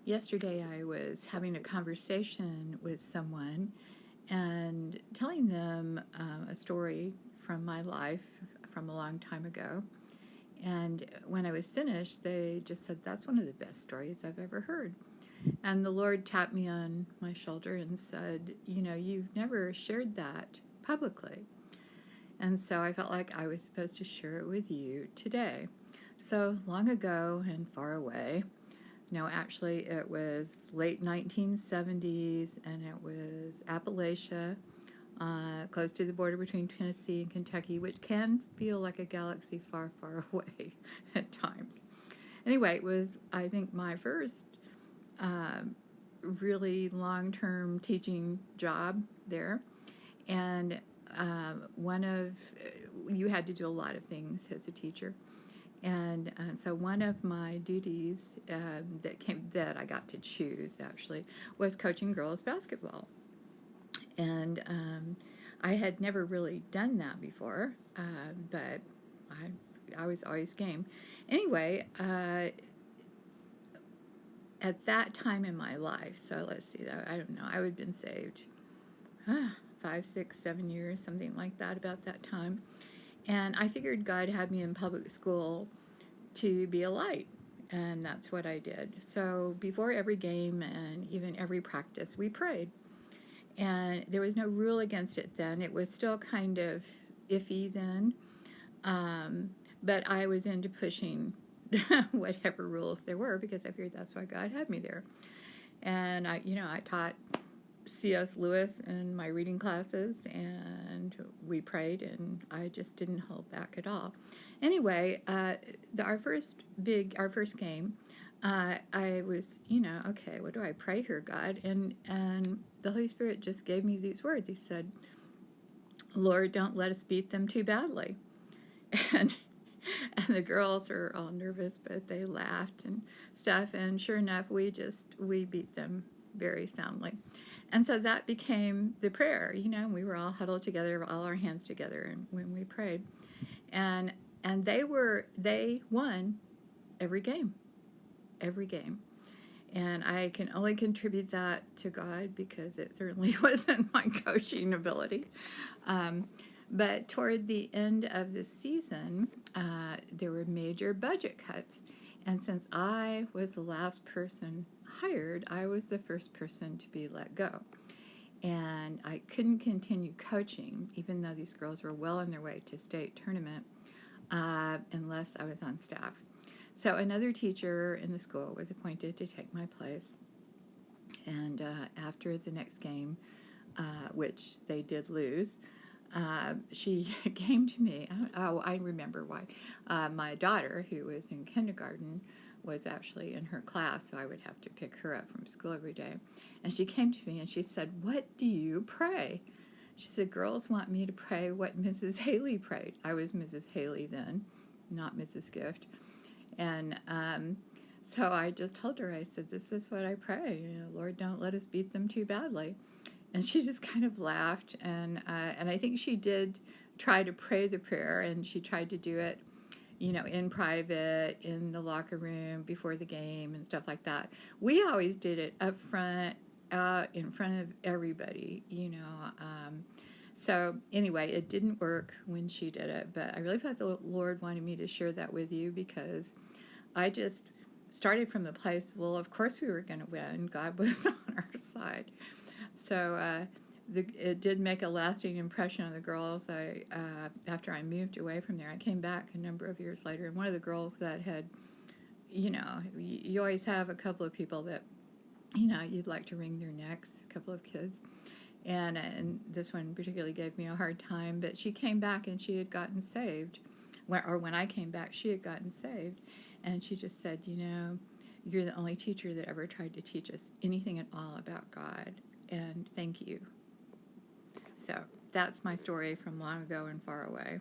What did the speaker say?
Yesterday I was having a conversation with someone and telling them a story from my life from a long time ago. And when I was finished, they just said, "That's one of the best stories I've ever heard." And the Lord tapped me on my shoulder and said, "You've never shared that publicly." And so I felt like I was supposed to share it with you today. So long ago and far away, no, actually, it was late 1970s, and it was Appalachia, close to the border between Tennessee and Kentucky, which can feel like a galaxy far, far away at times. Anyway, it was, I think, my first really long-term teaching job there, and you had to do a lot of things as a teacher. And so one of my duties that I got to choose actually was coaching girls basketball, and I had never really done that before, but I was always game. Anyway, at that time in my life, so let's see, I don't know, I would have been saved 5, 6, 7 years, something like that, about that time. And I figured God had me in public school to be a light, and that's what I did. So before every game and even every practice, we prayed, and there was no rule against it then. It was still kind of iffy then, but I was into pushing whatever rules there were, because I figured that's why God had me there. And I taught C.S. Lewis in my reading classes, and we prayed, and I just didn't hold back at all. Anyway, our first game, I was, okay, what do I pray here, God? And the Holy Spirit just gave me these words. He said, "Lord, don't let us beat them too badly." And the girls are all nervous, but they laughed and stuff. And sure enough, we beat them very soundly. And so that became the prayer. We were all huddled together, all our hands together, and when we prayed, and they won every game, every game. And I can only contribute that to God, because it certainly wasn't my coaching ability. But toward the end of the season, there were major budget cuts. And since I was the last person hired, I was the first person to be let go. And I couldn't continue coaching, even though these girls were well on their way to state tournament, unless I was on staff. So another teacher in the school was appointed to take my place. And after the next game, which they did lose, she came to me. I remember why. My daughter, who was in kindergarten, was actually in her class, so I would have to pick her up from school every day. And she came to me and she said, "What do you pray?" She said, "Girls want me to pray what Mrs. Haley prayed." I was Mrs. Haley then, not Mrs. Gift. And so I just told her, I said, "This is what I pray. Lord, don't let us beat them too badly." And she just kind of laughed, and I think she did try to pray the prayer, and she tried to do it, in private, in the locker room, before the game, and stuff like that. We always did it up front, out in front of everybody, So anyway, it didn't work when she did it, but I really thought the Lord wanted me to share that with you, because I just started from the place, well, of course we were going to win. God was on our side. So it did make a lasting impression on the girls. After I moved away from there, I came back a number of years later, and one of the girls that had, you always have a couple of people that, you'd like to wring their necks, a couple of kids. And this one particularly gave me a hard time, but she came back and she had gotten saved. When I came back, she had gotten saved. And she just said, "You're the only teacher that ever tried to teach us anything at all about God, and thank you." So that's my story from long ago and far away.